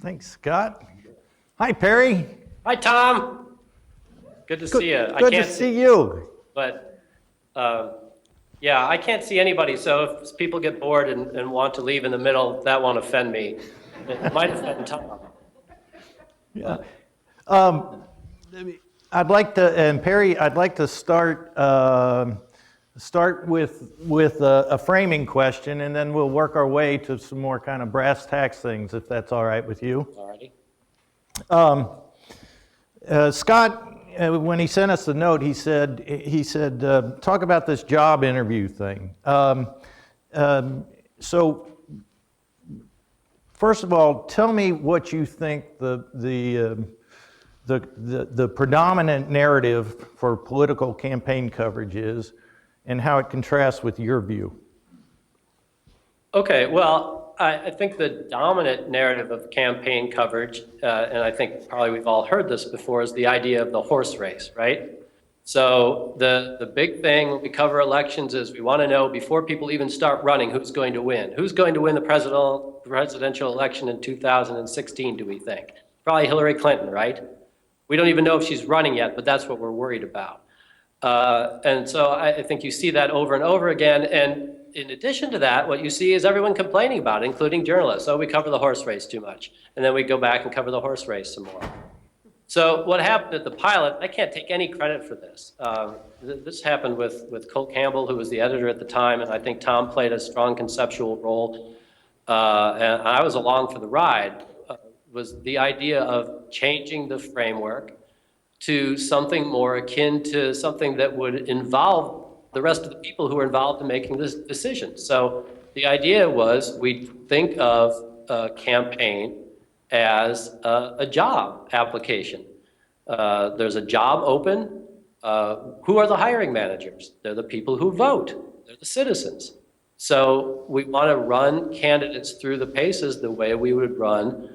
Thanks, Scott. Hi, Perry. Hi, Tom. Good to see you. Good to see you. But yeah, I can't see anybody. So if people get bored and want to leave in the middle, that won't offend me. It might offend Tom. Yeah. I'd like to, and Perry, I'd like to start with a framing question, and then we'll work our way to some more kind of brass tacks things, if that's all right with you. Alrighty. Scott, when he sent us the note, he said, talk about this job interview thing. So, first of all, tell me what you think the predominant narrative for political campaign coverage is, and how it contrasts with your view. Okay, well, I think the dominant narrative of campaign coverage, and I think probably we've all heard this before, is the idea of the horse race, right? So the big thing when we cover elections is we want to know before people even start running who's going to win. Who's going to win the presidential election in 2016, do we think? Probably Hillary Clinton, right? We don't even know if she's running yet, but that's what we're worried about. And so I think you see that over and over again. And in addition to that, what you see is everyone complaining about it, including journalists. Oh, we cover the horse race too much. And then we go back and cover the horse race some more. So what happened at the pilot, I can't take any credit for this. This happened with Colt Campbell, who was the editor at the time, and I think Tom played a strong conceptual role. And I was along for the ride, was the idea of changing the framework to something more akin to something that would involve the rest of the people who are involved in making this decision. So the idea was we'd think of a campaign as a job application. There's a job open. Who are the hiring managers? They're the people who vote. They're the citizens. So we want to run candidates through the paces the way we would run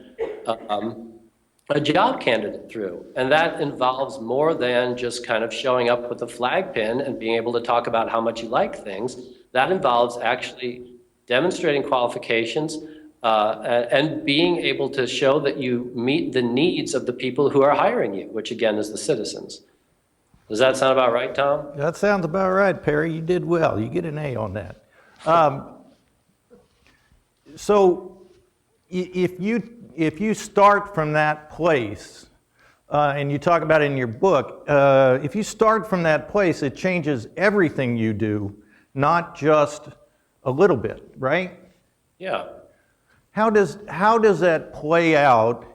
a job candidate through. And that involves more than just kind of showing up with a flag pin and being able to talk about how much you like things. That involves actually demonstrating qualifications and being able to show that you meet the needs of the people who are hiring you, which again is the citizens. Does that sound about right, Tom? That sounds about right, Perry. You did well. You get an A on that. So if you start from that place, and you talk about it in your book, if you start from that place, it changes everything you do, not just a little bit, right? Yeah. How does that play out?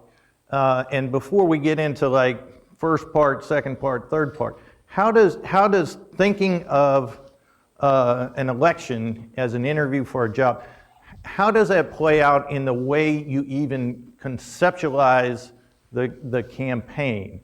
And before we get into like first part, second part, third part, how does thinking of an election as an interview for a job, how does that play out in the way you even conceptualize the campaign?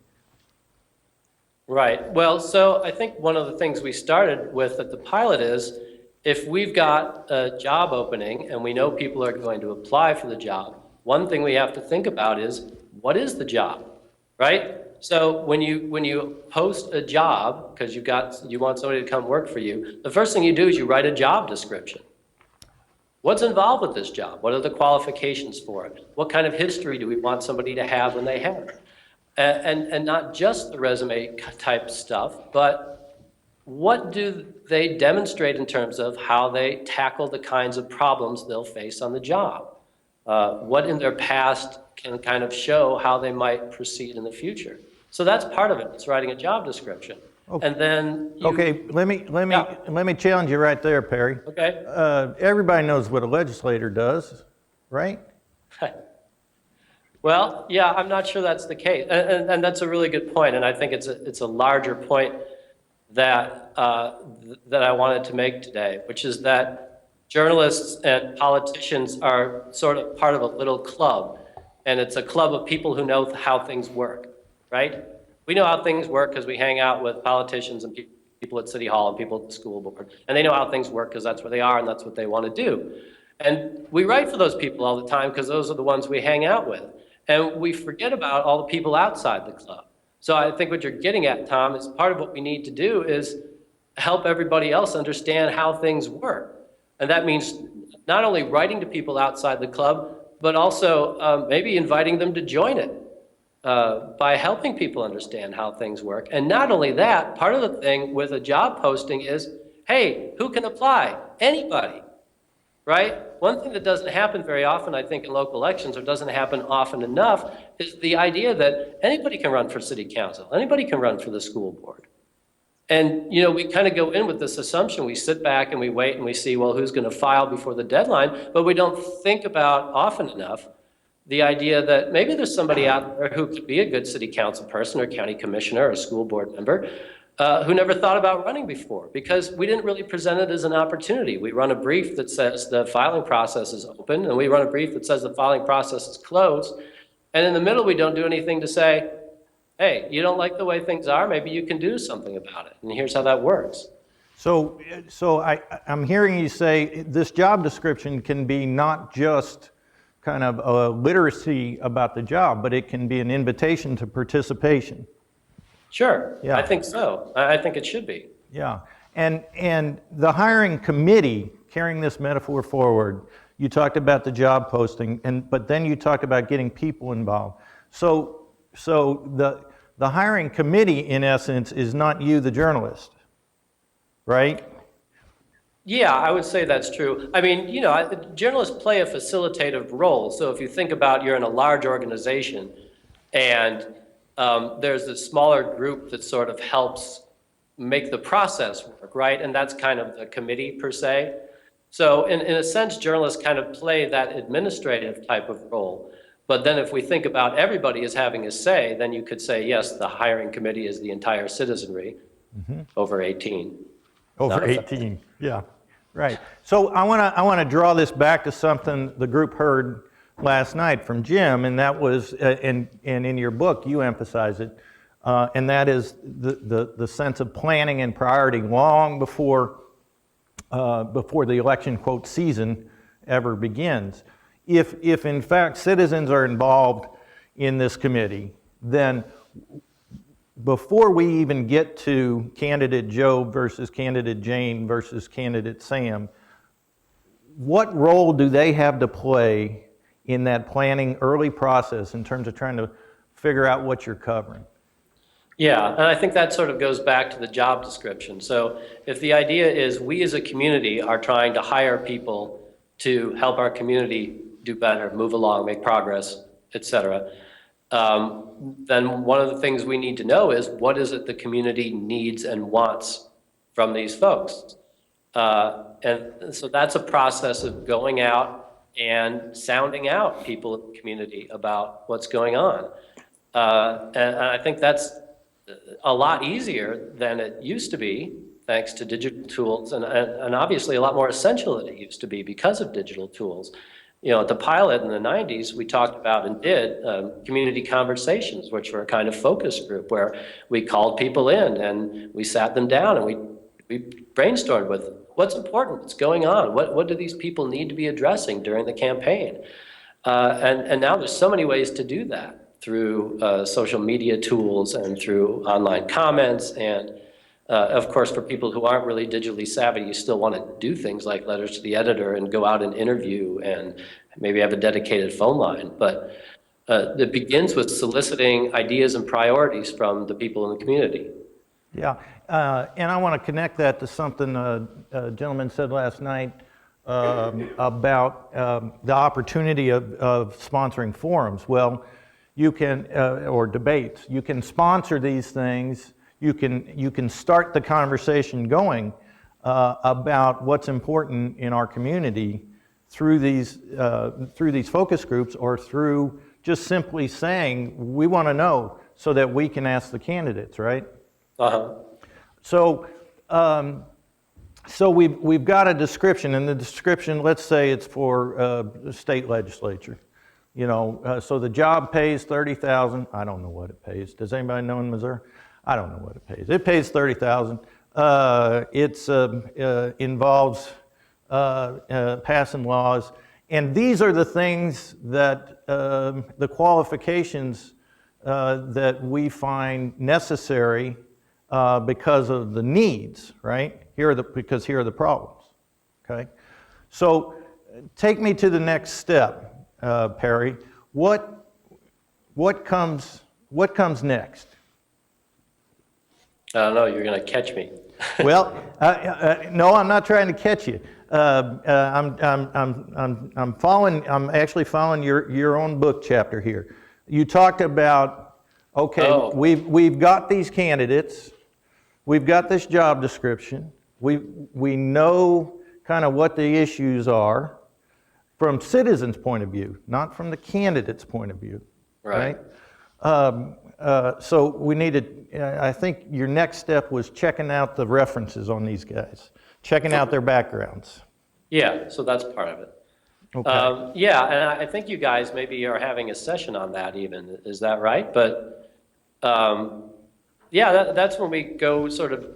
Right. Well, so I think one of the things we started with at the pilot is if we've got a job opening and we know people are going to apply for the job, one thing we have to think about is what is the job, right? So when you post a job because you want somebody to come work for you, the first thing you do is you write a job description. What's involved with this job? What are the qualifications for it? What kind of history do we want somebody to have when they have it? And not just the resume type stuff, but what do they demonstrate in terms of how they tackle the kinds of problems they'll face on the job? What in their past can kind of show how they might proceed in the future? So that's part of it. It's writing a job description. Okay. And then let me challenge you right there, Perry. Okay. Everybody knows what a legislator does, right? Well, yeah, I'm not sure that's the case, and that's a really good point, and I think it's a larger point that that I wanted to make today, which is that journalists and politicians are sort of part of a little club, and it's a club of people who know how things work, right? We know how things work because we hang out with politicians and people at City Hall and people at the school board, and they know how things work because that's where they are and that's what they want to do. And we write for those people all the time because those are the ones we hang out with. And we forget about all the people outside the club. So I think what you're getting at, Tom, is part of what we need to do is help everybody else understand how things work. And that means not only writing to people outside the club, but also maybe inviting them to join it by helping people understand how things work. And not only that, part of the thing with a job posting is, hey, who can apply? Anybody, right? One thing that doesn't happen very often, I think, in local elections, or doesn't happen often enough, is the idea that anybody can run for city council, anybody can run for the school board. And, you know, we kind of go in with this assumption. We sit back and we wait and we see, well, who's going to file before the deadline? But we don't think about often enough the idea that maybe there's somebody out there who could be a good city council person or county commissioner or school board member who never thought about running before, because we didn't really present it as an opportunity. We run a brief that says the filing process is open, and we run a brief that says the filing process is closed. And in the middle, we don't do anything to say, hey, you don't like the way things are, maybe you can do something about it. And here's how that works. So I'm hearing you say this job description can be not just kind of a literacy about the job, but it can be an invitation to participation. Sure, Yeah. I think so. I think it should be. Yeah, and the hiring committee, carrying this metaphor forward, you talked about the job posting, but then you talked about getting people involved. So the hiring committee, in essence, is not you, the journalist, right? Yeah, I would say that's true. I mean, you know, journalists play a facilitative role. So if you think about you're in a large organization and there's this smaller group that sort of helps make the process work, right? And that's kind of the committee per se. So in a sense, journalists kind of play that administrative type of role. But then if we think about everybody as having a say, then you could say, yes, the hiring committee is the entire citizenry over 18. Over 18, yeah, right. So I want to draw this back to something the group heard last night from Jim, and that was, and in your book you emphasize it, and that is the sense of planning and priority long before the election, quote, season ever begins. If in fact citizens are involved in this committee, then before we even get to candidate Joe versus candidate Jane versus candidate Sam, what role do they have to play in that planning early process in terms of trying to figure out what you're covering? Yeah, and I think that sort of goes back to the job description. So if the idea is we as a community are trying to hire people to help our community do better, move along, make progress, et cetera, then one of the things we need to know is what is it the community needs and wants from these folks. And so that's a process of going out and sounding out people in the community about what's going on. And I think that's a lot easier than it used to be, thanks to digital tools, and obviously a lot more essential than it used to be because of digital tools. You know, at the pilot in the 90s, we talked about and did community conversations, which were a kind of focus group where we called people in and we sat them down and we brainstormed with what's important, what's going on, what do these people need to be addressing during the campaign. And now there's so many ways to do that through social media tools and through online comments. And of course, for people who aren't really digitally savvy, you still want to do things like letters to the editor and go out and interview and maybe have a dedicated phone line. But it begins with soliciting ideas and priorities from the people in the community. Yeah, and I want to connect that to something a gentleman said last night about the opportunity of sponsoring forums. Well, you can, or debates, you can sponsor these things. You can start the conversation going about what's important in our community through these focus groups, or through just simply saying we want to know so that we can ask the candidates, right? Uh-huh. So we've got a description, and the description, let's say it's for the state legislature. You know, so the job pays $30,000. I don't know what it pays. Does anybody know in Missouri? I don't know what it pays. It pays $30,000. It involves passing laws, and these are the things that the qualifications that we find necessary because of the needs. Right? Because here are the problems. Okay. So take me to the next step. Perry, what comes next? I don't know, you're going to catch me. Well, no, I'm not trying to catch you. I'm actually following your own book chapter here. You talked about, okay, Oh. we've got these candidates, we've got this job description, we know kind of what the issues are from citizens' point of view, not from the candidate's point of view, Right. So we needed, I think your next step was checking out the references on these guys, checking out their backgrounds. Yeah, so that's part of it. Okay. Yeah, and I think you guys maybe are having a session on that even, is that right? But yeah, that's when we go sort of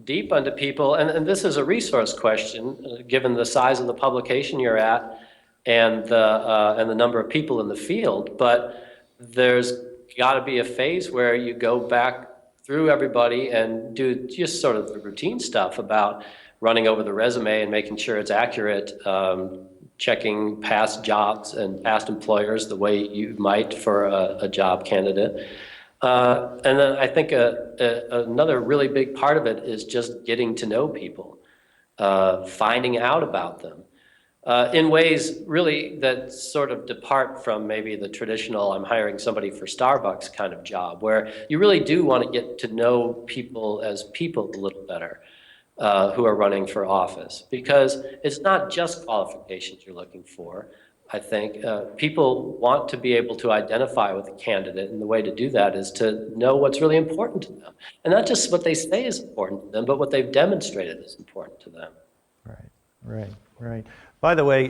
deep onto people, and this is a resource question, given the size of the publication you're at and the number of people in the field, but there's got to be a phase where you go back through everybody and do just sort of the routine stuff about running over the resume and making sure it's accurate, checking past jobs and past employers the way you might for a job candidate. And then I think another really big part of it is just getting to know people, finding out about them. In ways really that sort of depart from maybe the traditional I'm hiring somebody for Starbucks kind of job, where you really do want to get to know people as people a little better who are running for office. Because it's not just qualifications you're looking for. I think people want to be able to identify with a candidate, and the way to do that is to know what's really important to them. And not just what they say is important to them, but what they've demonstrated is important to them. Right. By the way,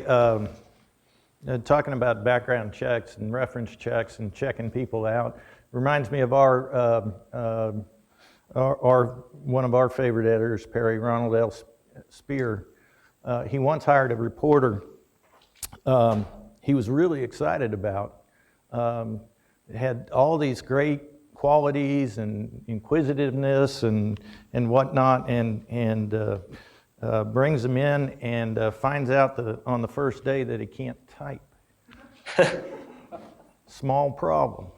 talking about background checks and reference checks and checking people out reminds me of our one of our favorite editors, Perry, Ronald L. Spear. He once hired a reporter he was really excited about. Had all these great qualities and inquisitiveness and whatnot, and brings them in and finds out that on the first day that he can't type. Small problem.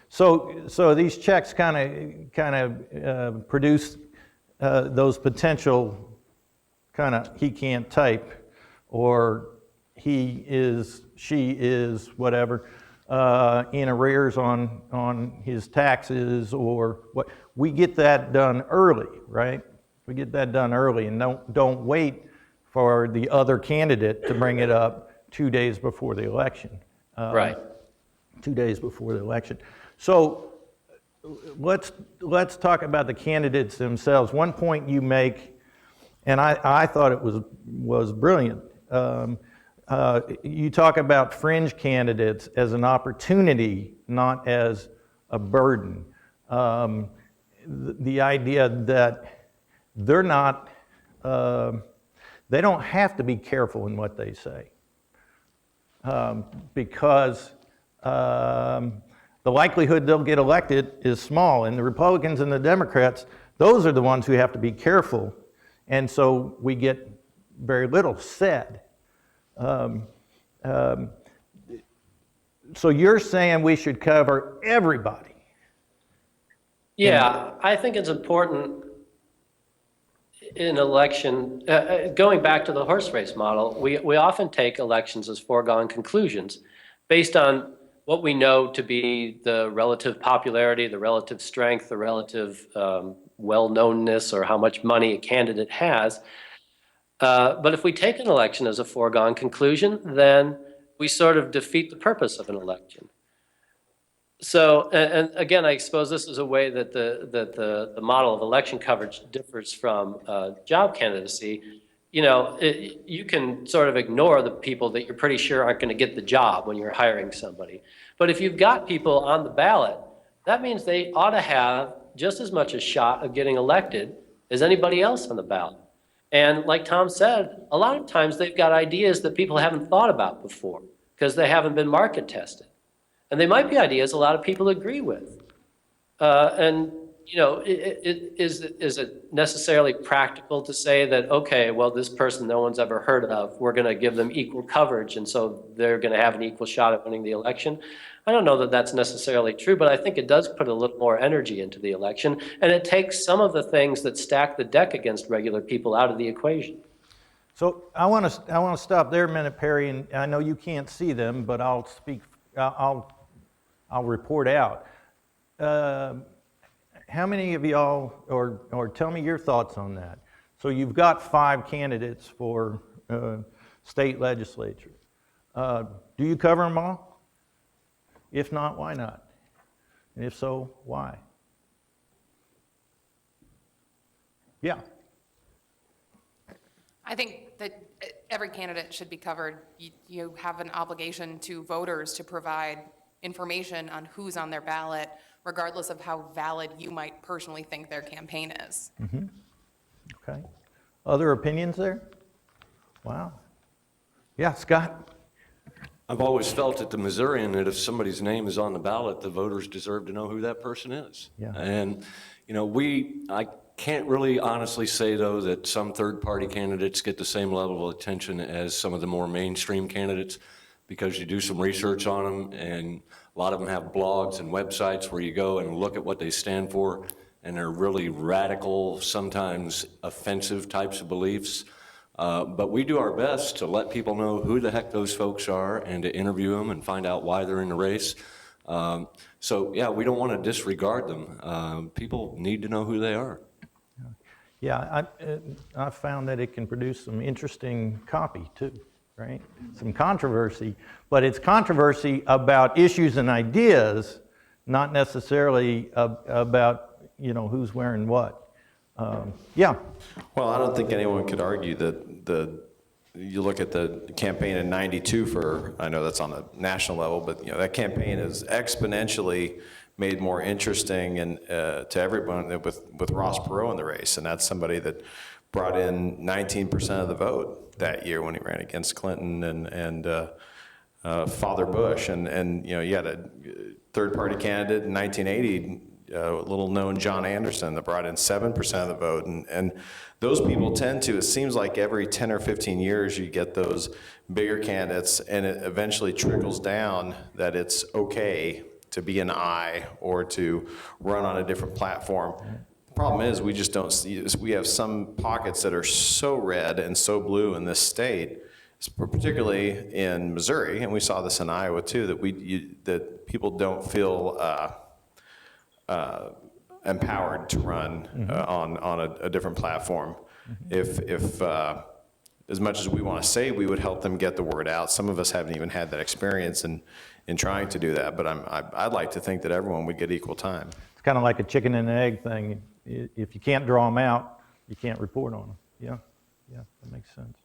So these checks kind of produce those potential kind of he can't type, or he is, she is, whatever, in arrears on his taxes, or what. We get that done early, right? We get that done early, and don't wait for the other candidate to bring it up 2 days before the election. Right. 2 days before the election. So let's talk about the candidates themselves. One point you make, and I thought it was brilliant. You talk about fringe candidates as an opportunity, not as a burden. The idea that they're not, they don't have to be careful in what they say, because the likelihood they'll get elected is small. And the Republicans and the Democrats, those are the ones who have to be careful. And so we get very little said. So you're saying we should cover everybody? Yeah, I think it's important in election, going back to the horse race model, we often take elections as foregone conclusions based on what we know to be the relative popularity, the relative strength, the relative well-knownness, or how much money a candidate has. But if we take an election as a foregone conclusion, then we sort of defeat the purpose of an election. So, and again, I suppose this is a way that the model of election coverage differs from job candidacy. You know, you can sort of ignore the people that you're pretty sure aren't going to get the job when you're hiring somebody. But if you've got people on the ballot, that means they ought to have just as much a shot of getting elected as anybody else on the ballot. And like Tom said, a lot of times they've got ideas that people haven't thought about before because they haven't been market tested. And they might be ideas a lot of people agree with. And is it necessarily practical to say that, okay, well, this person no one's ever heard of, we're going to give them equal coverage, and so they're going to have an equal shot at winning the election? I don't know that that's necessarily true, but I think it does put a little more energy into the election, and it takes some of the things that stack the deck against regular people out of the equation. So I want to stop there a minute, Perry, and I know you can't see them, but I'll speak. I'll report out. How many of y'all, or tell me your thoughts on that? So you've got 5 candidates for state legislature. Do you cover them all? If not, why not? And if so, why? Yeah. I think that every candidate should be covered. You have an obligation to voters to provide information on who's on their ballot, regardless of how valid you might personally think their campaign is. Mm-hmm. Okay. Other opinions there? Wow. Yeah, Scott? I've always felt at the Missourian that if somebody's name is on the ballot, the voters deserve to know who that person is. Yeah. And, I can't really honestly say, though, that some third-party candidates get the same level of attention as some of the more mainstream candidates, because you do some research on them, and a lot of them have blogs and websites where you go and look at what they stand for, and they're really radical, sometimes offensive types of beliefs. But we do our best to let people know who the heck those folks are and to interview them and find out why they're in the race. So, yeah, we don't want to disregard them. People need to know who they are. Yeah, I found that it can produce some interesting copy too, right? Some controversy, but it's controversy about issues and ideas, not necessarily about, who's wearing what. Yeah. Well, I don't think anyone could argue that you look at the campaign in '92 for, I know that's on a national level, but that campaign is exponentially made more interesting and to everyone with Ross Perot in the race, and that's somebody that brought in 19% of the vote that year when he ran against Clinton and Father Bush, and you had a third-party candidate in 1980. Little known John Anderson that brought in 7% of the vote, and those people tend to, it seems like every 10 or 15 years you get those bigger candidates, and it eventually trickles down that it's okay to be an I or to run on a different platform. The problem is we just don't see, we have some pockets that are so red and so blue in this state, particularly in Missouri, and we saw this in Iowa too, that people don't feel empowered to run on a different platform. If as much as we want to say we would help them get the word out, some of us haven't even had that experience in trying to do that. But I'd like to think that everyone would get equal time. It's kind of like a chicken and an egg thing. If you can't draw them out, you can't report on them. Yeah, that makes sense.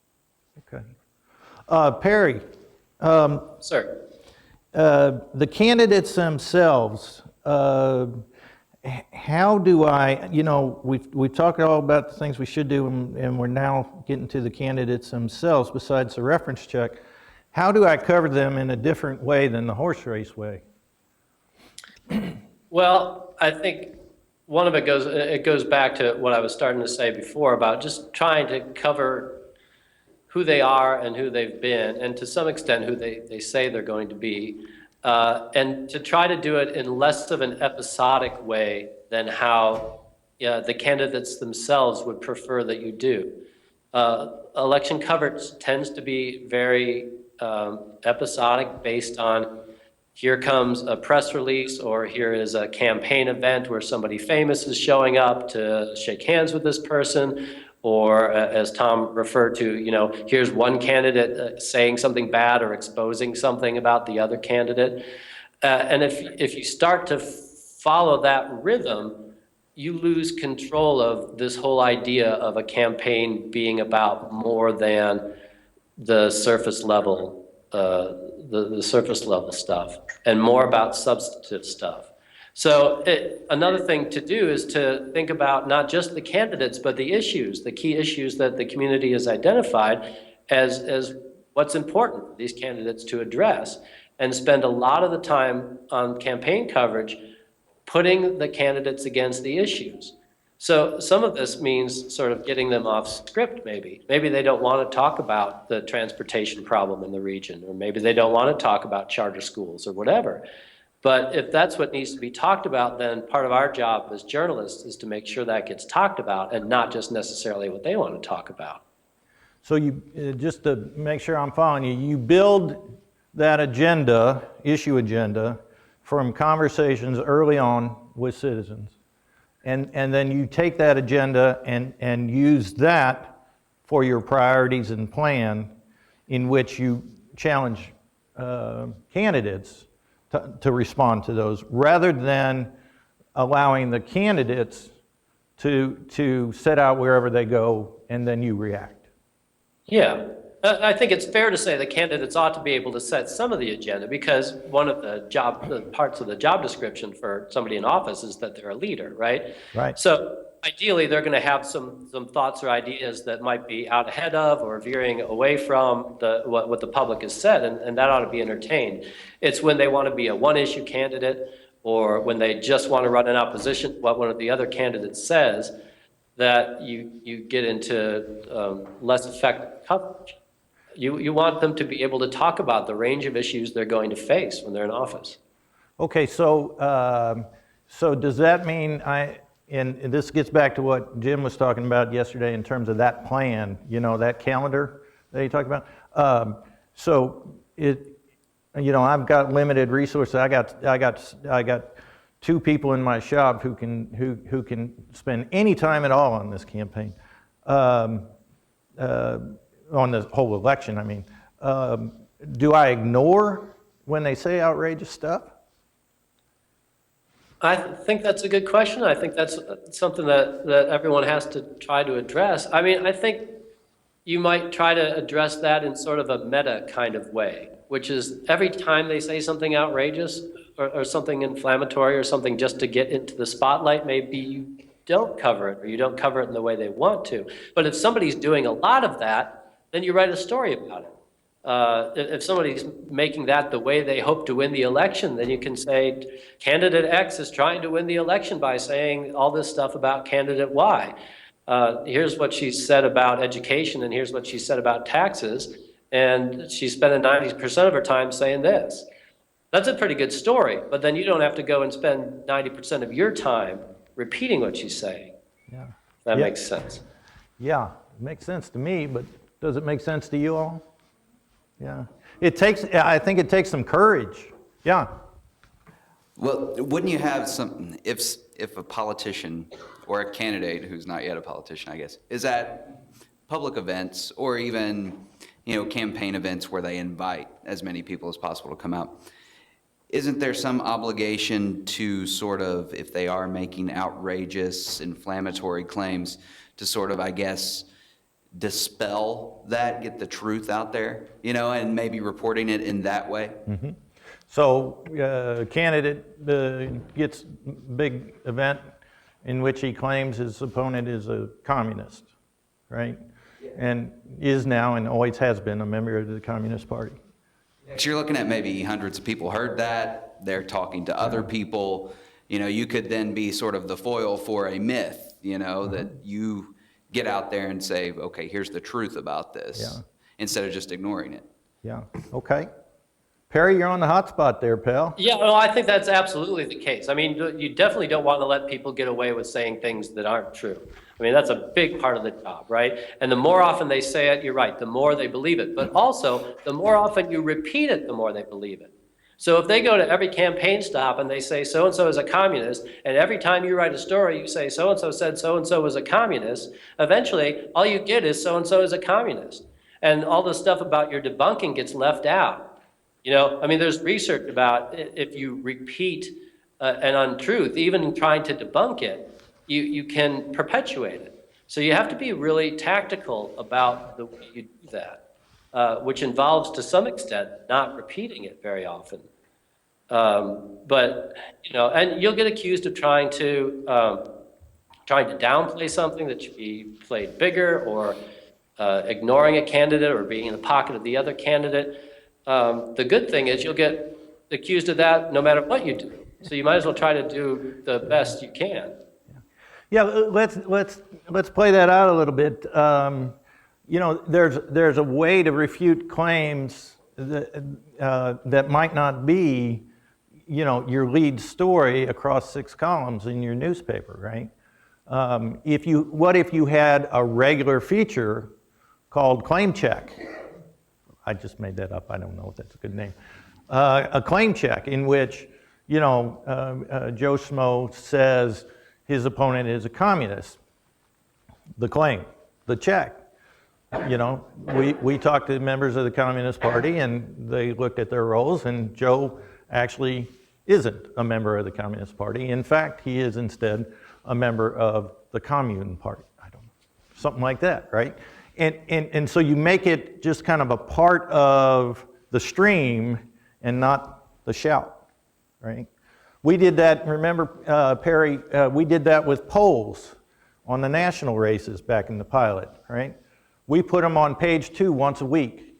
Okay. Perry. Sir. The candidates themselves, how do I, we've talked all about the things we should do, and we're now getting to the candidates themselves besides the reference check. How do I cover them in a different way than the horse race way? Well, I think one of it goes back to what I was starting to say before about just trying to cover who they are and who they've been, and to some extent who they say they're going to be. And to try to do it in less of an episodic way than how the candidates themselves would prefer that you do. Election coverage tends to be very episodic, based on here comes a press release, or here is a campaign event where somebody famous is showing up to shake hands with this person, or as Tom referred to, here's one candidate saying something bad or exposing something about the other candidate. And if you start to follow that rhythm, you lose control of this whole idea of a campaign being about more than the surface level, the surface level stuff, and more about substantive stuff. So another thing to do is to think about not just the candidates, but the issues, the key issues that the community has identified as what's important for these candidates to address, and spend a lot of the time on campaign coverage putting the candidates against the issues. So some of this means sort of getting them off script, maybe. Maybe they don't want to talk about the transportation problem in the region, or maybe they don't want to talk about charter schools or whatever. But if that's what needs to be talked about, then part of our job as journalists is to make sure that gets talked about and not just necessarily what they want to talk about. So you, just to make sure I'm following you, you build that agenda, issue agenda, from conversations early on with citizens. And then you take that agenda and use that for your priorities and plan in which you challenge candidates to respond to those, rather than allowing the candidates to set out wherever they go and then you react. Yeah, I think it's fair to say the candidates ought to be able to set some of the agenda, because one of the parts of the job description for somebody in office is that they're a leader, right? Right. So ideally, they're going to have some thoughts or ideas that might be out ahead of or veering away from what the public has said, and that ought to be entertained. It's when they want to be a one-issue candidate, or when they just want to run in opposition to what one of the other candidates says, that you get into less effective coverage. You want them to be able to talk about the range of issues they're going to face when they're in office. Okay, so does that mean and this gets back to what Jim was talking about yesterday in terms of that plan, that calendar that he talked about. I've got limited resources. I got 2 people in my shop who can spend any time at all on this campaign, on the whole election. I mean, do I ignore when they say outrageous stuff? I think that's a good question. I think that's something that everyone has to try to address. I mean, I think you might try to address that in sort of a meta kind of way, which is every time they say something outrageous or something inflammatory or something just to get into the spotlight, maybe you don't cover it, or you don't cover it in the way they want to. But if somebody's doing a lot of that, then you write a story about it. If somebody's making that the way they hope to win the election, then you can say, candidate X is trying to win the election by saying all this stuff about candidate Y. Here's what she said about education, and here's what she said about taxes, and she's spending 90% of her time saying this. That's a pretty good story, but then you don't have to go and spend 90% of your time repeating what she's saying. Yeah. That Yeah. makes sense. Yeah, it makes sense to me, but does it make sense to you all? Yeah. I think it takes some courage. Yeah. Well, wouldn't you have some, if a politician or a candidate who's not yet a politician, I guess, is at public events or even, campaign events where they invite as many people as possible to come out, isn't there some obligation to sort of, if they are making outrageous, inflammatory claims, to sort of, I guess, dispel that, get the truth out there, and maybe reporting it in that way? Mm-hmm. So candidate gets big event in which he claims his opponent is a communist, right? Yeah. And is now and always has been a member of the Communist Party. So you're looking at maybe hundreds of people heard that, they're talking to other people, you could then be sort of the foil for a myth, that you get out there and say, okay, here's the truth about this, instead of just ignoring it. Yeah, okay. Perry, you're on the hot spot there, pal. Yeah, well, I think that's absolutely the case. I mean, you definitely don't want to let people get away with saying things that aren't true. I mean, that's a big part of the job, right? And the more often they say it, you're right, the more they believe it. But also, the more often you repeat it, the more they believe it. So if they go to every campaign stop and they say so-and-so is a communist, and every time you write a story you say so-and-so said so-and-so was a communist, eventually all you get is so-and-so is a communist. And all the stuff about your debunking gets left out. I mean, there's research about if you repeat an untruth, even trying to debunk it, you can perpetuate it. So you have to be really tactical about the way you do that, which involves, to some extent, not repeating it very often. But and you'll get accused of trying to downplay something that should be played bigger, or ignoring a candidate, or being in the pocket of the other candidate. The good thing is you'll get accused of that no matter what you do. So you might as well try to do the best you can. Yeah, let's play that out a little bit. You know, there's a way to refute claims that might not be, you know, your lead story across 6 columns in your newspaper, right? What if you had a regular feature called Claim Check? I just made that up. I don't know if that's a good name. A claim check in which, you know, Joe Schmo says his opponent is a communist. The claim, the check. You know, we talked to members of the Communist Party and they looked at their roles, and Joe actually isn't a member of the Communist Party. In fact, he is instead a member of the Commune Party. I don't know, something like that, right? And so you make it just kind of a part of the stream and not the shout, right? We did that, remember, Perry, we did that with polls on the national races back in the pilot, right? We put them on page 2 once a week.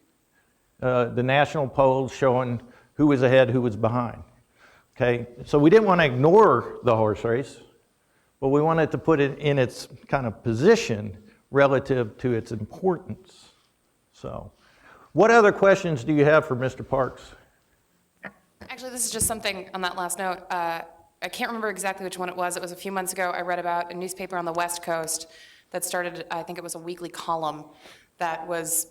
The national polls showing who was ahead, who was behind. Okay, so we didn't want to ignore the horse race, but we wanted to put it in its kind of position relative to its importance. So, what other questions do you have for Mr. Parks? Actually, this is just something on that last note. I can't remember exactly which one it was. It was a few months ago. I read about a newspaper on the West Coast that started, I think it was a weekly column that was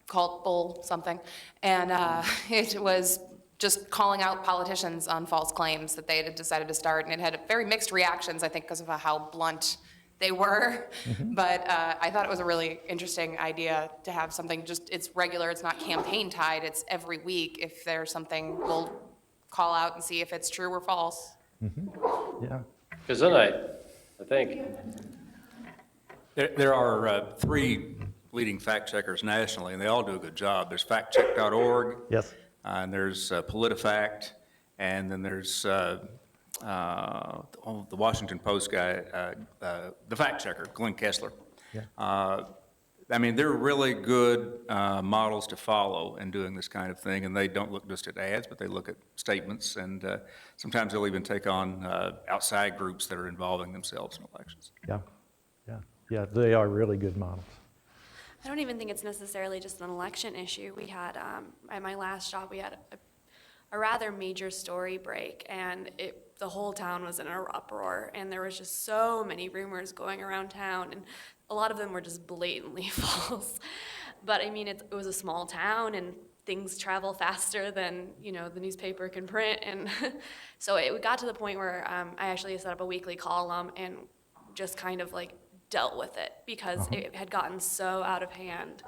called Bull something. And it was just calling out politicians on false claims that they had decided to start. And it had very mixed reactions, I think, because of how blunt they were. But I thought it was a really interesting idea to have something just, it's regular, it's not campaign tied, it's every week. If there's something, we'll call out and see if it's true or false. Yeah. Gesundheit, I think. There are 3 leading fact checkers nationally, and they all do a good job. There's factcheck.org. Yes. And there's PolitiFact, and then there's the Washington Post guy, the fact checker, Glenn Kessler. Yeah. I mean, they're really good models to follow in doing this kind of thing, and they don't look just at ads, but they look at statements, and sometimes they'll even take on outside groups that are involving themselves in elections. Yeah. Yeah. Yeah. They are really good models. I don't even think it's necessarily just an election issue. We had, at my last job, we had a rather major story break, and the whole town was in an uproar, and there was just so many rumors going around town, and a lot of them were just blatantly false. But I mean, it was a small town, and things travel faster than, you know, the newspaper can print, and so it got to the point where I actually set up a weekly column and just kind of like dealt with it because it had gotten so out of hand.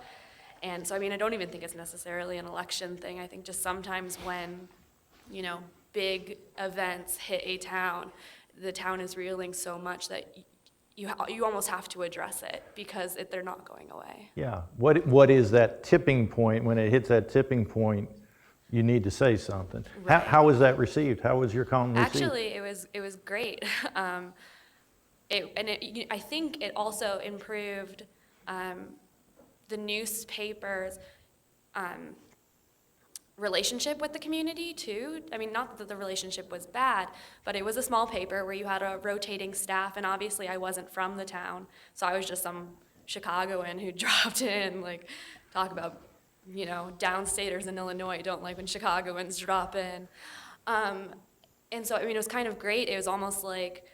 And so, I mean, I don't even think it's necessarily an election thing. I think just sometimes when, you know, big events hit a town, the town is reeling so much that you almost have to address it because they're not going away. Yeah. What is that tipping point? When it hits that tipping point, you need to say something. Right. How was that received? How was your column received? Actually, it was great. I think it also improved the newspaper's relationship with the community too. I mean, not that the relationship was bad, but it was a small paper where you had a rotating staff, and obviously I wasn't from the town, so I was just some Chicagoan who dropped in, like, talk about, you know, downstaters in Illinois don't like when Chicagoans drop in. And so, I mean, it was kind of great. It was almost like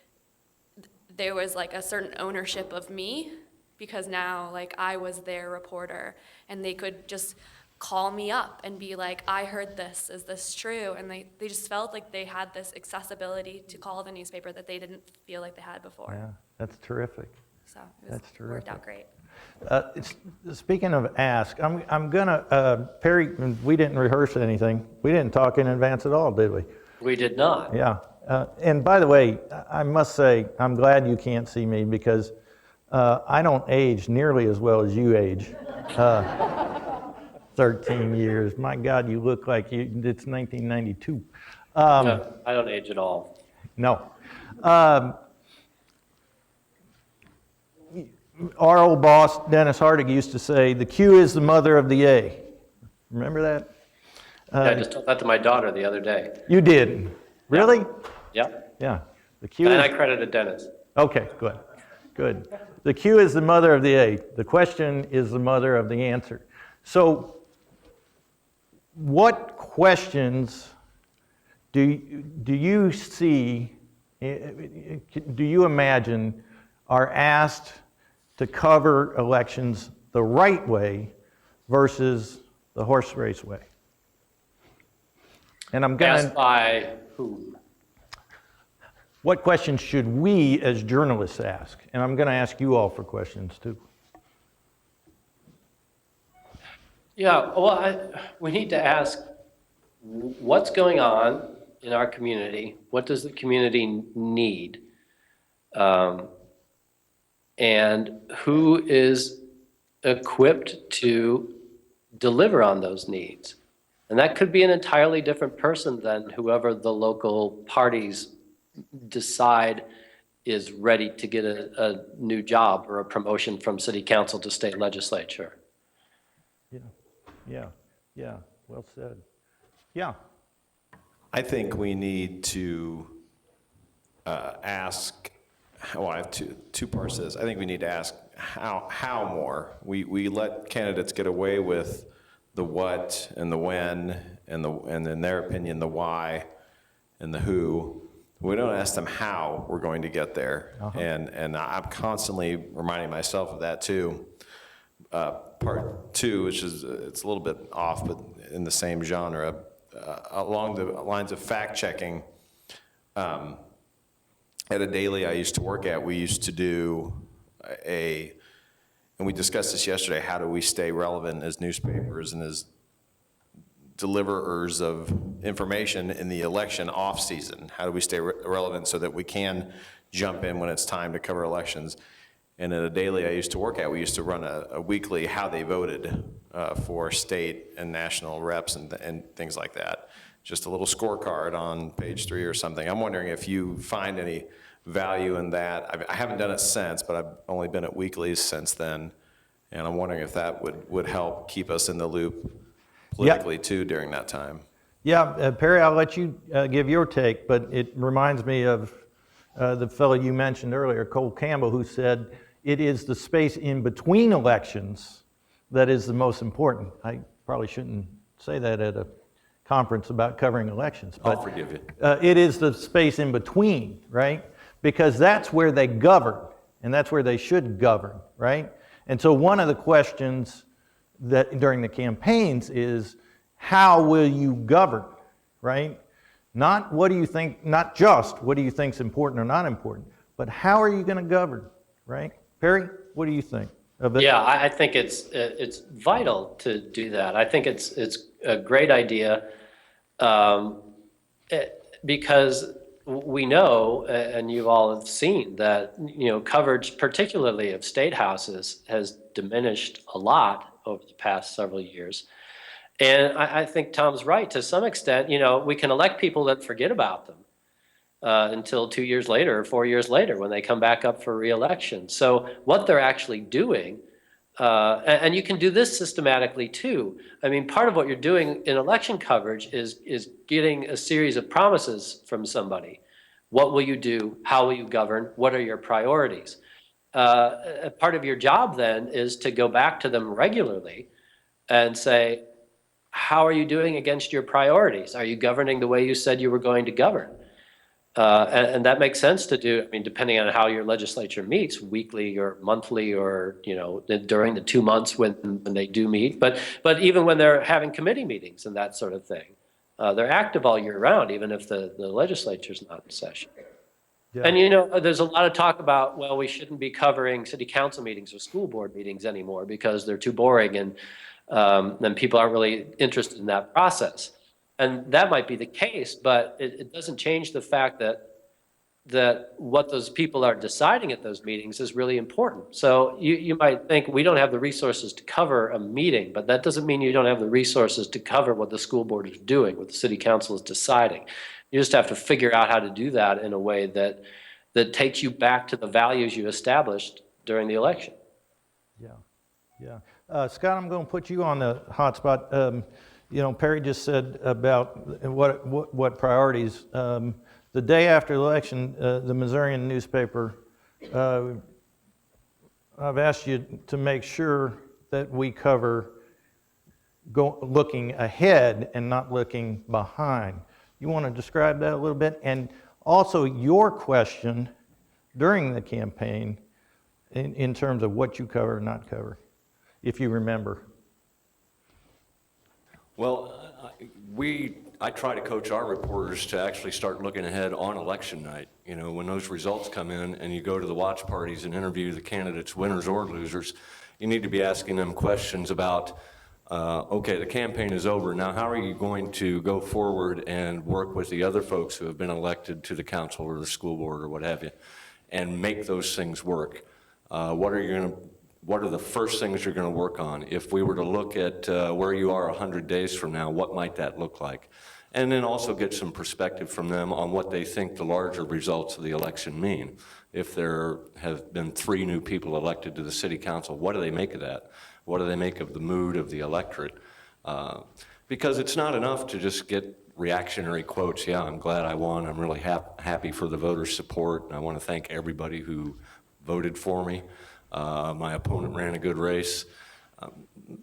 there was like a certain ownership of me because now, like, I was their reporter, and they could just call me up and be like, I heard this, is this true? And they just felt like they had this accessibility to call the newspaper that they didn't feel like they had before. Yeah, that's terrific. So That's it worked terrific. out great. Speaking of ask, I'm gonna, Perry, we didn't rehearse anything. We didn't talk in advance at all, did we? We did not. Yeah. And by the way, I must say, I'm glad you can't see me because I don't age nearly as well as you age. 13 years. My God, you look like it's 1992. No, I don't age at all. No. Our old boss, Dennis Hardig, used to say, the Q is the mother of the A. Remember that? Yeah, I just told that to my daughter the other day. You did. Really? Yep. Yeah. The Q And I is, credited Dennis. okay, good, good. The Q is the mother of the A. The question is the mother of the answer. So what questions do you see, do you imagine are asked to cover elections the right way versus the horse race way? And I'm going Asked to, by whom? what questions should we as journalists ask? And I'm going to ask you all for questions too. Yeah, well, we need to ask what's going on in our community? What does the community need? And who is equipped to deliver on those needs? And that could be an entirely different person than whoever the local parties decide is ready to get a new job or a promotion from city council to state legislature. Yeah, well said. Yeah, I think we need to ask, well, I have two parts to this. I think we need to ask how more. We let candidates get away with the what and the when and in their opinion, the why and the who. We don't ask them how we're going to get there. And I'm constantly reminding myself of that too. Part two, which is, it's a little bit off, but in the same genre, along the lines of fact checking, at a daily I used to work at, we used to do and we discussed this yesterday, how do we stay relevant as newspapers and as deliverers of information in the election off season? How do we stay relevant so that we can jump in when it's time to cover elections? And at a daily I used to work at, we used to run a weekly how they voted for state and national reps and things like that. Just a little scorecard on page 3 or something. I'm wondering if you find any value in that. I haven't done it since, but I've only been at weeklies since then. And I'm wondering if that would help keep us in the loop politically too during that time. yeah, Perry, I'll let you give your take, but it reminds me of the fellow you mentioned earlier, Cole Campbell, who said, it is the space in between elections that is the most important. I probably shouldn't say that at a conference about covering elections, but I'll forgive you. it is the space in between, right? Because that's where they govern, and that's where they should govern, right? And so one of the questions that during the campaigns is, how will you govern, right? Not what do you think, not just what do you think is important or not important, but how are you going to govern, right? Perry, what do you think of it? Yeah, I think it's vital to do that. I think it's a great idea because we know, and you all have seen that, coverage, particularly of state houses, has diminished a lot over the past several years. And I think Tom's right to some extent. We can elect people that forget about them until 2 years later or 4 years later when they come back up for re-election. So what they're actually doing, and you can do this systematically too. I mean, part of what you're doing in election coverage is getting a series of promises from somebody. What will you do? How will you govern? What are your priorities? Part of your job then is to go back to them regularly and say, how are you doing against your priorities? Are you governing the way you said you were going to govern? And that makes sense to do, I mean, depending on how your legislature meets, weekly or monthly or, during the 2 months when they do meet. But even when they're having committee meetings and that sort of thing, they're active all year round, even if the legislature's not in session. Yeah. And, there's a lot of talk about, well, we shouldn't be covering city council meetings or school board meetings anymore because they're too boring and then people aren't really interested in that process. And that might be the case, but it doesn't change the fact that what those people are deciding at those meetings is really important. So you might think we don't have the resources to cover a meeting, but that doesn't mean you don't have the resources to cover what the school board is doing, what the city council is deciding. You just have to figure out how to do that in a way that takes you back to the values you established during the election. Yeah. Scott, I'm going to put you on the hot spot. Perry just said about what priorities. the day after the election, the Missourian newspaper, I've asked you to make sure that we cover looking ahead and not looking behind. You want to describe that a little bit? And also your question during the campaign in terms of what you cover and not cover, if you remember. Well, I try to coach our reporters to actually start looking ahead on election night. You know, when those results come in and you go to the watch parties and interview the candidates, winners or losers, you need to be asking them questions about, okay, the campaign is over. Now, how are you going to go forward and work with the other folks who have been elected to the council or the school board or what have you, and make those things work? What are the first things you're going to work on? If we were to look at where you are 100 days from now, what might that look like? And then also get some perspective from them on what they think the larger results of the election mean. If there have been 3 new people elected to the city council, what do they make of that? What do they make of the mood of the electorate? Because it's not enough to just get reactionary quotes. Yeah, I'm glad I won. I'm really happy for the voters' support. And I want to thank everybody who voted for me. My opponent ran a good race.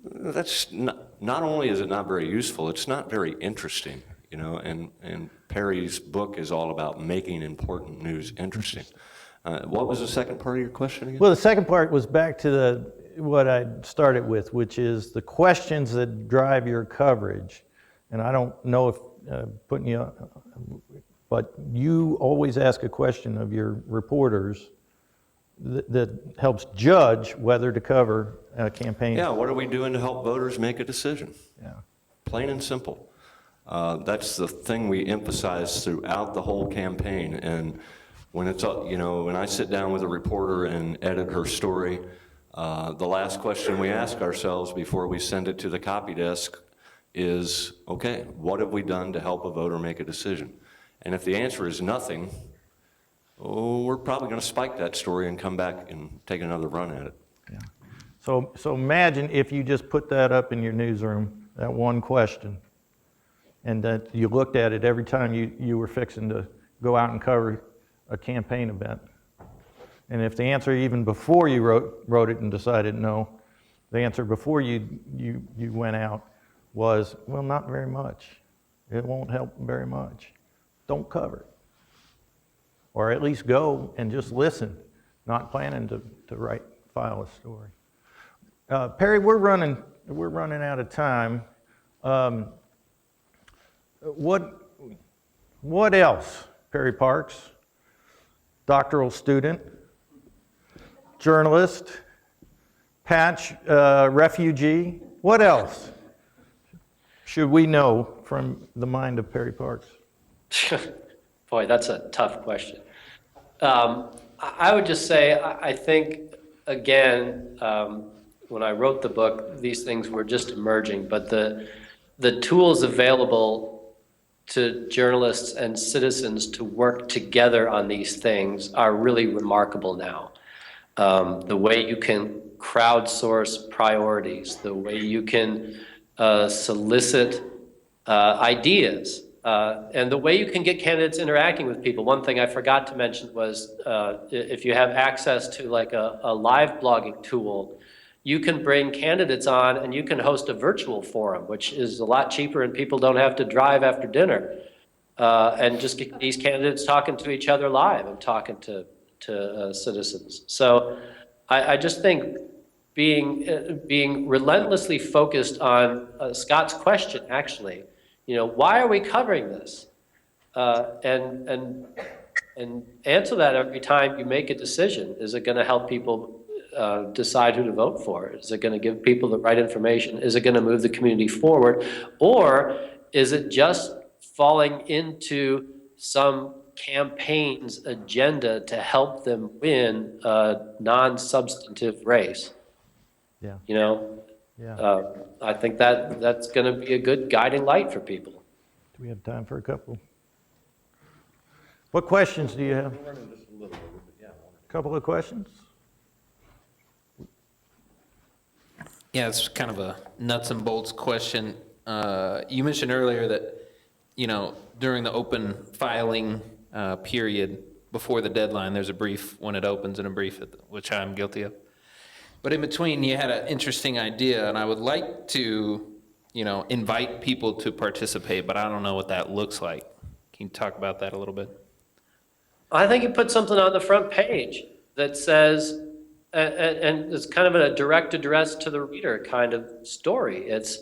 That's not only is it not very useful, it's not very interesting, you know, and Perry's book is all about making important news interesting. What was the second part of your question again? Well, the second part was back to what I started with, which is the questions that drive your coverage. And I don't know if putting you, but you always ask a question of your reporters that helps judge whether to cover a campaign. Yeah, what are we doing to help voters make a decision? Yeah. Plain and simple. That's the thing we emphasize throughout the whole campaign. And when it's, you know, when I sit down with a reporter and edit her story, the last question we ask ourselves before we send it to the copy desk is, okay, what have we done to help a voter make a decision? And if the answer is nothing, we're probably going to spike that story and come back and take another run at it. Yeah. So imagine if you just put that up in your newsroom, that one question, and that you looked at it every time you were fixing to go out and cover a campaign event. And if the answer even before you wrote it and decided no, the answer before you went out was, well, not very much. It won't help very much. Don't cover it. Or at least go and just listen, not planning to file a story. Perry, we're running out of time. What else? Perry Parks, doctoral student, journalist, Patch refugee. What else should we know from the mind of Perry Parks? Boy, that's a tough question. I would just say, I think, again, when I wrote the book, these things were just emerging, but the tools available to journalists and citizens to work together on these things are really remarkable now. The way you can crowdsource priorities, the way you can solicit ideas, and the way you can get candidates interacting with people. One thing I forgot to mention was if you have access to like a live blogging tool, you can bring candidates on and you can host a virtual forum, which is a lot cheaper and people don't have to drive after dinner. And just get these candidates talking to each other live and talking to citizens. So I just think being relentlessly focused on Scott's question, actually, you know, why are we covering this? And answer that every time you make a decision. Is it going to help people decide who to vote for? Is it going to give people the right information? Is it going to move the community forward? Or is it just falling into some campaign's agenda to help them win a non-substantive race? Yeah. You know? Yeah. I think that's going to be a good guiding light for people. Do we have time for a couple? What questions do you have? A couple of questions? Yeah, it's kind of a nuts and bolts question. You mentioned earlier that, you know, during the open filing period before the deadline. There's a brief when it opens and a brief, which I'm guilty of. But in between, you had an interesting idea, and I would like to, invite people to participate, but I don't know what that looks like. Can you talk about that a little bit? I think you put something on the front page that says, and it's kind of a direct address to the reader kind of story. It's,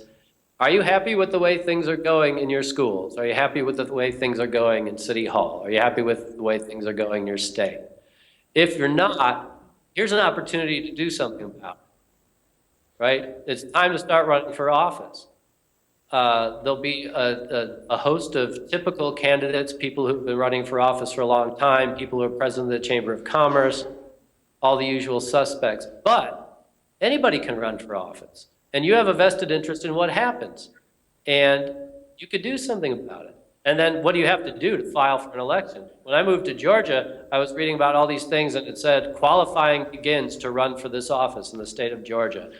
are you happy with the way things are going in your schools? Are you happy with the way things are going in City Hall? Are you happy with the way things are going in your state? If you're not, here's an opportunity to do something about it, right? It's time to start running for office. There'll be a host of typical candidates, people who've been running for office for a long time, people who are president of the Chamber of Commerce, all the usual suspects. But anybody can run for office. And you have a vested interest in what happens. And you could do something about it. And then what do you have to do to file for an election? When I moved to Georgia, I was reading about all these things, and it said qualifying begins to run for this office in the state of Georgia.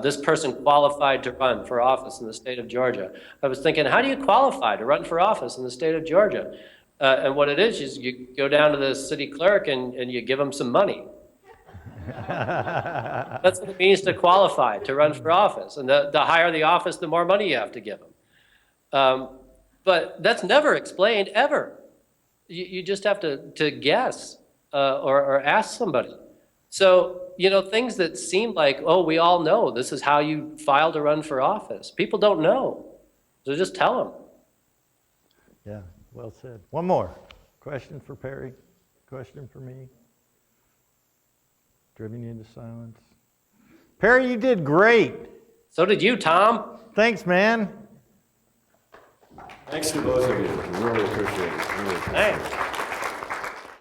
This person qualified to run for office in the state of Georgia. I was thinking, how do you qualify to run for office in the state of Georgia? And what it is you go down to the city clerk and you give them some money. That's what it means to qualify to run for office. And the higher the office, the more money you have to give them. But that's never explained, ever. You just have to guess or ask somebody. So, things that seem like, oh, we all know this is how you file to run for office. People don't know. So just tell them. Yeah, well said. One more. Question for Perry? Question for me? Driven you into silence. Perry, you did great. So did you, Tom. Thanks, man. Thanks to both of you. Really appreciate it. Really appreciate it. Thanks.